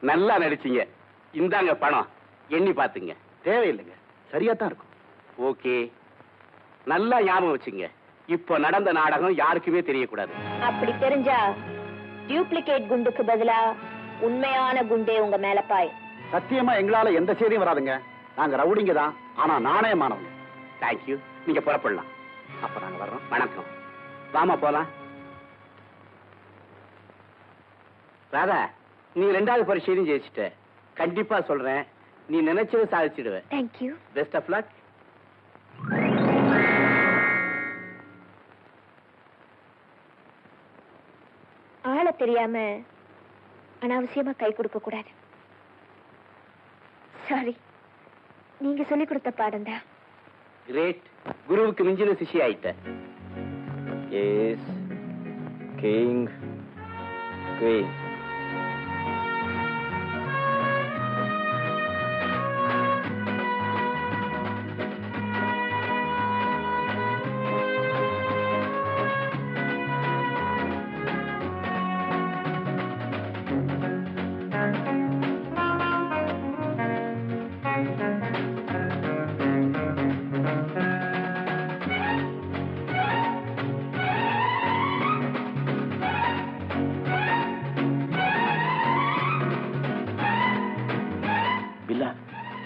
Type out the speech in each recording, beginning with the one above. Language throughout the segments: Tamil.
நல்லா நடிச்சீங்க. இந்தாங்க பணம், எண்ணி பாத்துங்க. தேவையில்லைங்க, சரியா தான் இருக்கும். ஓகே, நல்லா ஞாபகம் வச்சுங்க. இப்போ நடந்த நாடகம் யாருக்குமே தெரியக்கூடாது. அப்படி தெரிஞ்சா டியூப்ளிகேட் குண்டுக்கு பதிலா உண்மையான குண்டே உங்க மேல பாய். சத்தியமா எங்களால எந்த செய்தியும் வராதுங்க. நாங்க ரவுடிங்க தான், ஆனா நாணயமானவங்க. தேங்க்யூ, நீங்க புறப்படலாம். அப்ப நாங்க வர்றோம். வணக்கம். வாமா போலாம். ராதா, நீ 2வது பரீட்சையிலும் ஜெயிச்சிட்ட. கண்டிப்பா சொல்றேன், நீ நினைச்சதை சாதிச்சிடுவ. தேங்க்யூ. Best of luck. ஆள தெரியாம அனாவசியமா கை கொடுக்க கூடாது. சாரி, நீங்க சொல்லி கொடுத்த பாடம் தான். கிரேட், குருவுக்கு மிஞ்சின சிஷ்ய ஆயிட்ட. Yes king queen.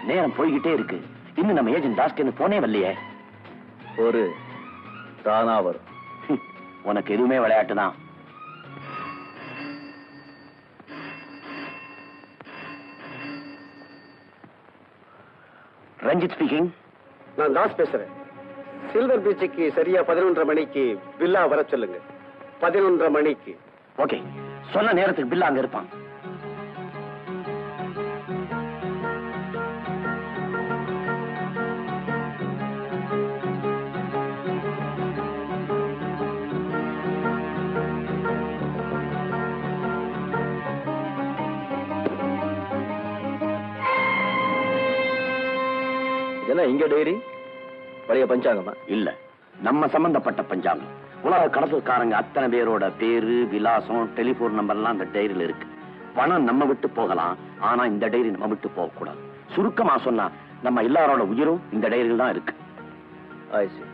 நேரம் போய்கிட்டே இருக்கு. இன்னும் நம்ம ஏஜென்ட் தாஸ்க்கு போனே வரலையே. ஒரு தானா வரும். உனக்கு எதுவுமே விளையாட்டு தான். ரஞ்சித் ஸ்பீக்கிங். நான் தாஸ் பேசுறேன். சில்வர் பீச்சுக்கு சரியா 11:30 மணிக்கு பில்லா வர சொல்லுங்க. 11:30 மணிக்கு. ஓகே, சொன்ன நேரத்துக்கு பில்லா அங்க இருப்பான். என்ன இங்க டைரி? பழைய பஞ்சாங்கமா? இல்ல, நம்ம சம்பந்தப்பட்ட பஞ்சாங்கம். உலக கடத்தல்காரங்க அத்தனை பேரோட பேரு, விலாசம், டெலிபோன் நம்பர்லாம் அந்த டைரியில இருக்கு. பணம் நம்ம விட்டு போகலாம், ஆனா இந்த டைரி நம்ம விட்டு போக கூடாது. சுருக்கமா சொன்னா நம்ம எல்லாரோட உயிரும் இந்த டைரியில் தான் இருக்கு. I see.